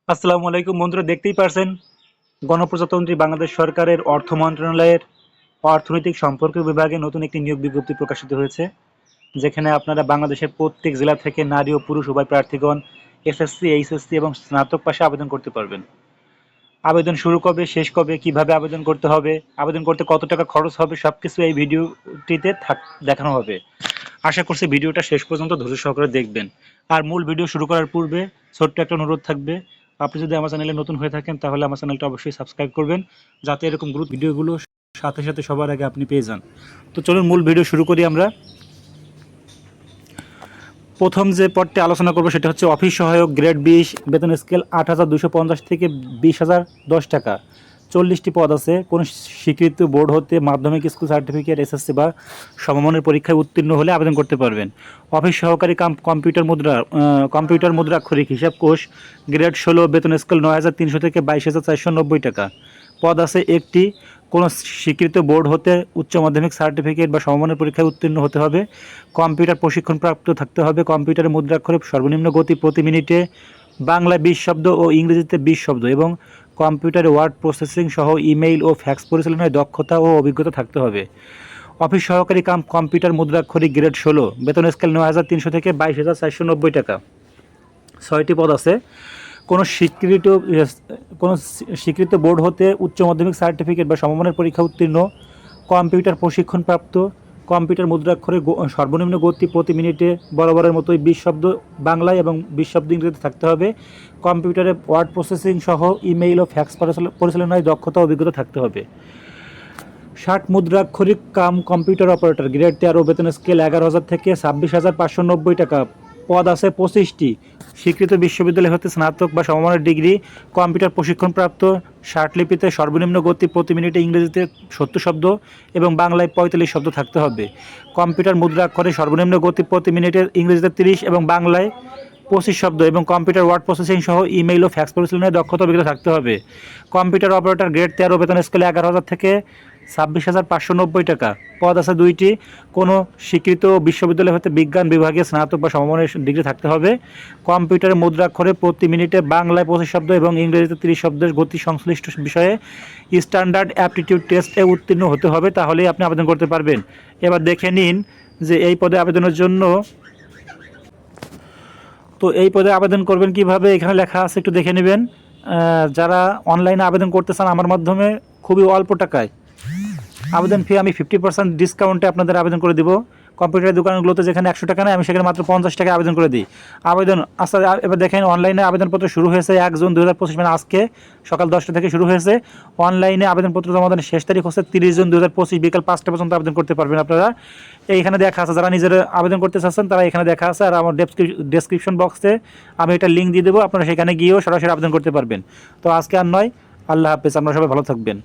আসসালামু আলাইকুম বন্ধুরা, দেখতেই পারছেন গণপ্রজাতন্ত্রী বাংলাদেশ সরকারের অর্থ মন্ত্রণালয়ের অর্থনৈতিক সম্পর্ক বিভাগে নতুন একটি নিয়োগ বিজ্ঞপ্তি প্রকাশিত হয়েছে, যেখানে আপনারা বাংলাদেশের প্রত্যেক জেলা থেকে নারী ও পুরুষ উভয় প্রার্থীগণ এসএসসি, এইচএসসি এবং স্নাতক পাশে আবেদন করতে পারবেন। আবেদন শুরু কবে, শেষ কবে, কিভাবে আবেদন করতে হবে, আবেদন করতে কত টাকা খরচ হবে, সবকিছু এই ভিডিওটিতে দেখানো হবে। আশা করছি ভিডিওটা শেষ পর্যন্ত ধৈর্য সহকারে দেখবেন। আর মূল ভিডিও শুরু করার পূর্বে ছোট্ট একটা অনুরোধ থাকবে, আপনি যদি আমার চ্যানেলে নতুন হয়ে থাকেন তাহলে আমার চ্যানেলটা অবশ্যই সাবস্ক্রাইব করবেন, যাতে এরকম গুরুত্ব ভিডিওগুলো সাথে সাথে সবার আগে আপনি পেয়ে যান। তো চলুন মূল ভিডিও শুরু করি আমরা। প্রথম যে পদটি আলোচনা করবো সেটা হচ্ছে অফিস সহায়ক, গ্রেড 20, বেতন স্কেল 8,250 থেকে 20,010 টাকা। 40টি পদ আছে। কোনো স্বীকৃত বোর্ড হতে মাধ্যমিক স্কুল সার্টিফিকেট, এসএসসি বা সমমানের পরীক্ষায় উত্তীর্ণ হলে আবেদন করতে পারবেন। অফিস সহকারী কম্পিউটার মুদ্রাক্ষরিক হিসাব কোষ, গ্রেড 16, বেতন স্কেল 9,300 থেকে 22,490 টাকা। পদ আছে একটি। কোনো স্বীকৃত বোর্ড হতে উচ্চ মাধ্যমিক সার্টিফিকেট বা সমমানের পরীক্ষায় উত্তীর্ণ হতে হবে। কম্পিউটার প্রশিক্ষণপ্রাপ্ত থাকতে হবে। কম্পিউটারে মুদ্রাক্ষরে সর্বনিম্ন গতি প্রতি মিনিটে বাংলায় 20 শব্দ ও ইংরেজিতে 20 শব্দ এবং কম্পিউটারে ওয়ার্ড প্রসেসিং সহ ইমেইল ও ফ্যাক্স পরিচালনায় দক্ষতা ও অভিজ্ঞতা থাকতে হবে। অফিস সহকারী কম্পিউটার মুদ্রাক্ষরিক, গ্রেড 16, বেতন স্কেল 9,300 থেকে 22,490 টাকা। 6টি পদ আছে। কোনো স্বীকৃত বোর্ড হতে উচ্চ মাধ্যমিক সার্টিফিকেট বা সমমানের পরীক্ষা উত্তীর্ণ, কম্পিউটার প্রশিক্ষণপ্রাপ্ত, কম্পিউটার মুদ্রাক্ষরে সর্বনিম্ন গতি প্রতি মিনিটে বরাবরের মতোই 20 শব্দ বাংলায় এবং 20 শব্দ ইংরেজিতে থাকতে হবে। কম্পিউটারে ওয়ার্ড প্রসেসিং সহ ইমেইল ও ফ্যাক্স পরিচালনায় দক্ষতা অভিজ্ঞতা থাকতে হবে। 60 মুদ্রাক্ষরিক কম্পিউটার অপারেটর, গ্রেড 13, বেতন স্কেল 11,000 থেকে 26,590 টাকা। পদ আছে 25টি। স্বীকৃত বিশ্ববিদ্যালয় হতে স্নাতক বা সমমানের ডিগ্রি, কম্পিউটার প্রশিক্ষণপ্রাপ্ত, লিপিতে সর্বনিম্ন গতি প্রতি মিনিটে ইংরেজিতে 70 শব্দ এবং বাংলায় 45 শব্দ থাকতে হবে। কম্পিউটার মুদ্রাক্ষরে সর্বনিম্ন গতি প্রতি মিনিটে ইংরেজিতে 30 এবং বাংলায় 25 শব্দ এবং কম্পিউটার ওয়ার্ড প্রসেসিং সহ ইমেইল ও ফ্যাক্স পরিচালনায় দক্ষতা অভিজ্ঞতা থাকতে হবে। কম্পিউটার অপারেটর, গ্রেড 13, বেতন স্কেল 11,000 থেকে 26,590 টাকা। পদ আছে 2টি। কোনো স্বীকৃত বিশ্ববিদ্যালয় হতে বিজ্ঞান বিভাগে স্নাতক বা সমমানের ডিগ্রি থাকতে হবে। কম্পিউটারে মুদ্রাক্ষরে প্রতি মিনিটে বাংলায় 25 শব্দ এবং ইংরেজিতে 30 শব্দের গতি সংশ্লিষ্ট বিষয়ে স্ট্যান্ডার্ড অ্যাপটিটিউড টেস্টে উত্তীর্ণ হতে হবে, তাহলেই আপনি আবেদন করতে পারবেন। এবার দেখে নিন যে এই পদে আবেদনের জন্য আবেদন করবেন কিভাবে। এখানে লেখা আছে, একটু দেখে নেবেন। যারা অনলাইনে আবেদন করতে চান আমার মাধ্যমে খুবই অল্প টাকায়, আবেদন ফি আমি 50% ডিসকাউন্টে আপনাদের আবেদন করে দিব। কম্পিউটারের দোকানগুলোতে যেখানে 100 টাকা নেয়, আমি সেখানে মাত্র 50 টাকায় আবেদন করে দিই। এবার দেখেন, অনলাইনে আবেদনপত্র শুরু হয়েছে 1 জুন 2025, মানে আজকে সকাল 10টা থেকে শুরু হয়েছে। অনলাইনে আবেদনপত্র জমা দেওয়ার শেষ তারিখ হচ্ছে 30 জুন 2025 বিকাল 5টা পর্যন্ত আবেদন করতে পারবেন আপনারা। এইখানে দেখা আছে, যারা নিজেরা আবেদন করতে চাচ্ছেন তারা এখানে দেখা আছে, আর আমার ডেসক্রিপশন বক্সে আমি এটা লিঙ্ক দিয়ে দেবো, আপনারা সেখানে গিয়েও সরাসরি আবেদন করতে পারবেন। তো আজকে আর নয়, আল্লাহ হাফেজ, আপনারা সবাই ভালো থাকবেন।